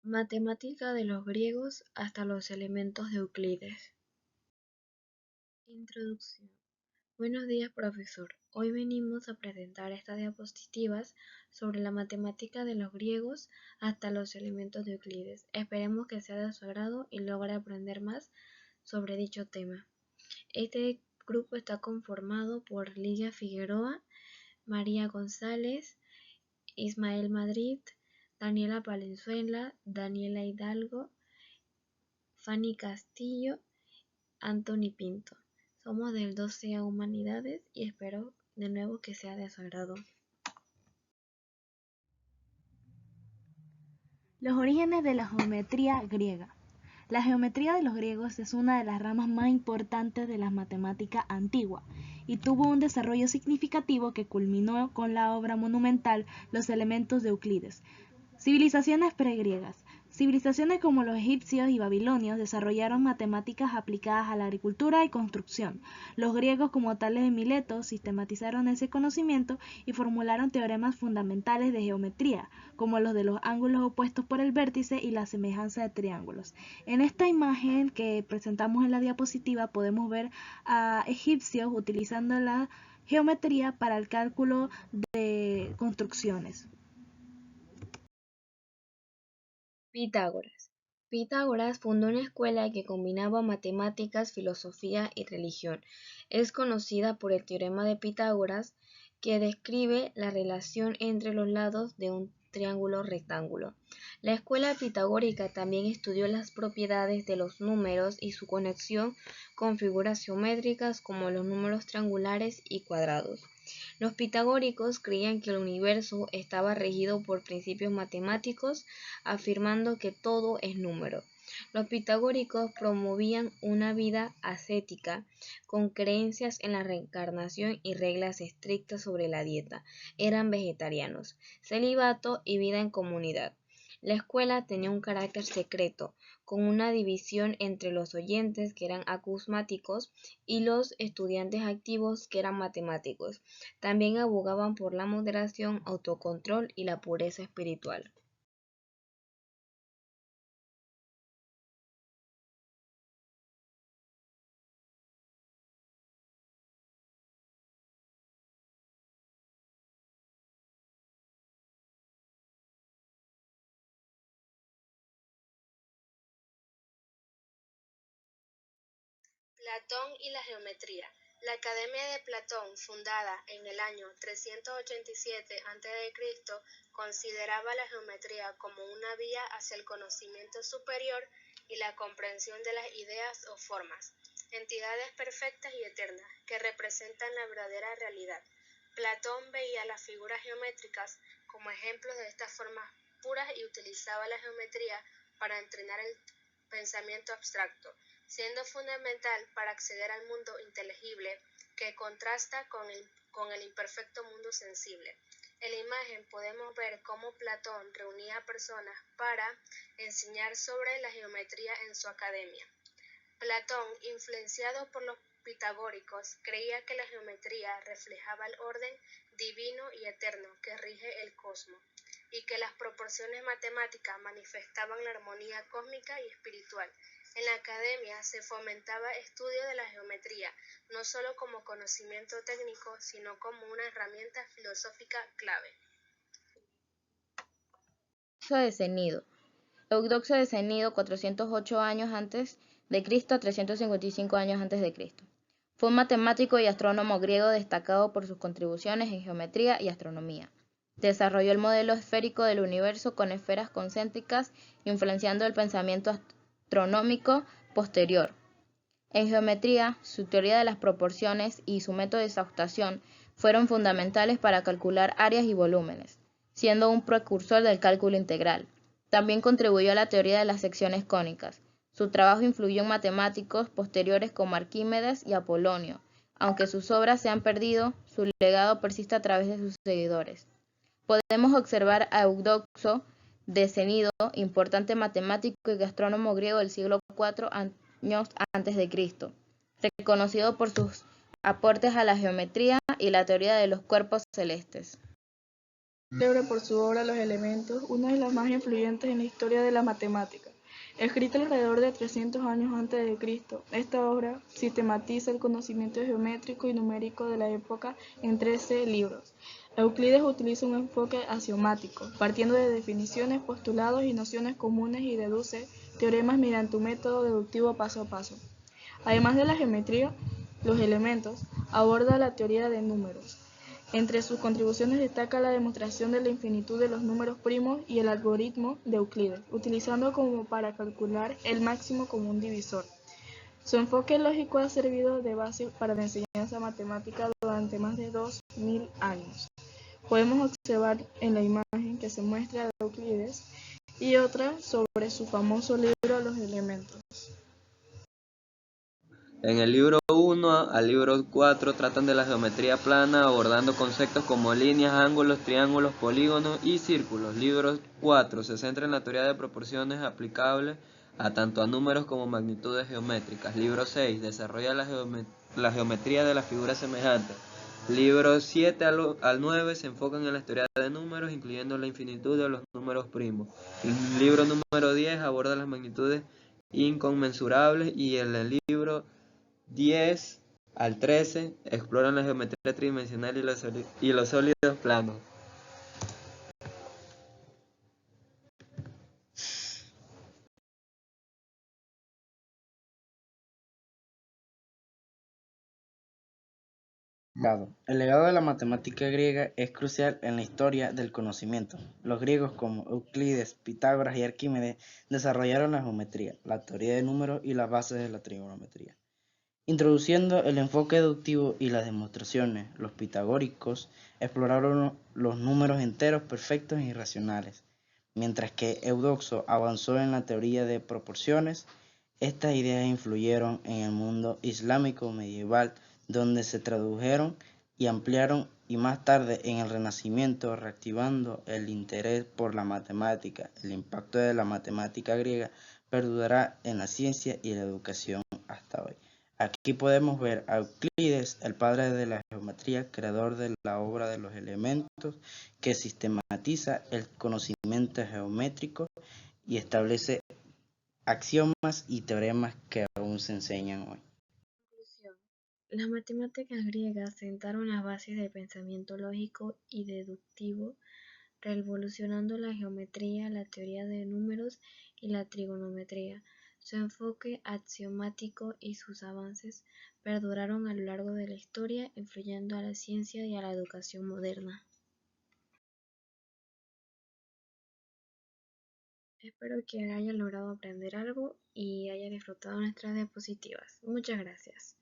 Matemática de los griegos hasta los elementos de Euclides. Introducción. Buenos días, profesor. Hoy venimos a presentar estas diapositivas sobre la matemática de los griegos hasta los elementos de Euclides. Esperemos que sea de su agrado y logre aprender más sobre dicho tema. Este grupo está conformado por Lidia Figueroa, María González, Ismael Madrid, Daniela Palenzuela, Daniela Hidalgo, Fanny Castillo, Anthony Pinto. Somos del 12A Humanidades y espero de nuevo que sea de su agrado. Los orígenes de la geometría griega. La geometría de los griegos es una de las ramas más importantes de la matemática antigua y tuvo un desarrollo significativo que culminó con la obra monumental Los elementos de Euclides. Civilizaciones pregriegas. Civilizaciones como los egipcios y babilonios desarrollaron matemáticas aplicadas a la agricultura y construcción. Los griegos, como Tales de Mileto, sistematizaron ese conocimiento y formularon teoremas fundamentales de geometría, como los de los ángulos opuestos por el vértice y la semejanza de triángulos. En esta imagen que presentamos en la diapositiva podemos ver a egipcios utilizando la geometría para el cálculo de construcciones. Pitágoras. Pitágoras fundó una escuela que combinaba matemáticas, filosofía y religión. Es conocida por el teorema de Pitágoras, que describe la relación entre los lados de un triángulo rectángulo. La escuela pitagórica también estudió las propiedades de los números y su conexión con figuras geométricas como los números triangulares y cuadrados. Los pitagóricos creían que el universo estaba regido por principios matemáticos, afirmando que todo es número. Los pitagóricos promovían una vida ascética, con creencias en la reencarnación y reglas estrictas sobre la dieta. Eran vegetarianos, celibato y vida en comunidad. La escuela tenía un carácter secreto, con una división entre los oyentes, que eran acusmáticos, y los estudiantes activos, que eran matemáticos. También abogaban por la moderación, autocontrol y la pureza espiritual. Platón y la geometría. La Academia de Platón, fundada en el año 387 a.C., consideraba la geometría como una vía hacia el conocimiento superior y la comprensión de las ideas o formas, entidades perfectas y eternas, que representan la verdadera realidad. Platón veía las figuras geométricas como ejemplos de estas formas puras y utilizaba la geometría para entrenar el pensamiento abstracto, siendo fundamental para acceder al mundo inteligible que contrasta con el imperfecto mundo sensible. En la imagen podemos ver cómo Platón reunía a personas para enseñar sobre la geometría en su academia. Platón, influenciado por los pitagóricos, creía que la geometría reflejaba el orden divino y eterno que rige el cosmos, y que las proporciones matemáticas manifestaban la armonía cósmica y espiritual. En la academia se fomentaba estudio de la geometría, no solo como conocimiento técnico, sino como una herramienta filosófica clave. Eudoxo de Cenido. Eudoxo de Cenido, 408 años antes de Cristo, 355 años antes de Cristo. Fue un matemático y astrónomo griego destacado por sus contribuciones en geometría y astronomía. Desarrolló el modelo esférico del universo con esferas concéntricas, influenciando el pensamiento astronómico posterior. En geometría, su teoría de las proporciones y su método de exhaustación fueron fundamentales para calcular áreas y volúmenes, siendo un precursor del cálculo integral. También contribuyó a la teoría de las secciones cónicas. Su trabajo influyó en matemáticos posteriores como Arquímedes y Apolonio. Aunque sus obras se han perdido, su legado persiste a través de sus seguidores. Podemos observar a Eudoxo de Cenido, importante matemático y astrónomo griego del siglo IV años antes de Cristo, reconocido por sus aportes a la geometría y la teoría de los cuerpos celestes. Célebre por su obra Los Elementos, una de las más influyentes en la historia de la matemática. Escrita alrededor de 300 años antes de Cristo, esta obra sistematiza el conocimiento geométrico y numérico de la época en 13 libros. Euclides utiliza un enfoque axiomático, partiendo de definiciones, postulados y nociones comunes y deduce teoremas mediante un método deductivo paso a paso. Además de la geometría, Los Elementos aborda la teoría de números. Entre sus contribuciones destaca la demostración de la infinitud de los números primos y el algoritmo de Euclides, utilizando como para calcular el máximo común divisor. Su enfoque lógico ha servido de base para la enseñanza matemática durante más de 2000 años. Podemos observar en la imagen que se muestra de Euclides y otra sobre su famoso libro Los Elementos. En el libro 1 al libro 4 tratan de la geometría plana, abordando conceptos como líneas, ángulos, triángulos, polígonos y círculos. Libro 4 se centra en la teoría de proporciones aplicable a tanto a números como magnitudes geométricas. Libro 6 desarrolla la geometría de las figuras semejantes. Libros 7 al 9 se enfocan en la teoría de números, incluyendo la infinitud de los números primos. El libro número 10 aborda las magnitudes inconmensurables y el libro 10 al 13 exploran la geometría tridimensional y los sólidos planos. El legado de la matemática griega es crucial en la historia del conocimiento. Los griegos como Euclides, Pitágoras y Arquímedes desarrollaron la geometría, la teoría de números y las bases de la trigonometría. Introduciendo el enfoque deductivo y las demostraciones, los pitagóricos exploraron los números enteros, perfectos y racionales, mientras que Eudoxo avanzó en la teoría de proporciones. Estas ideas influyeron en el mundo islámico medieval, donde se tradujeron y ampliaron, y más tarde en el Renacimiento, reactivando el interés por la matemática. El impacto de la matemática griega perdurará en la ciencia y la educación hasta hoy. Aquí podemos ver a Euclides, el padre de la geometría, creador de la obra de Los Elementos, que sistematiza el conocimiento geométrico y establece axiomas y teoremas que aún se enseñan hoy. Conclusión. Las matemáticas griegas sentaron las bases del pensamiento lógico y deductivo, revolucionando la geometría, la teoría de números y la trigonometría. Su enfoque axiomático y sus avances perduraron a lo largo de la historia, influyendo a la ciencia y a la educación moderna. Espero que haya logrado aprender algo y haya disfrutado nuestras diapositivas. Muchas gracias.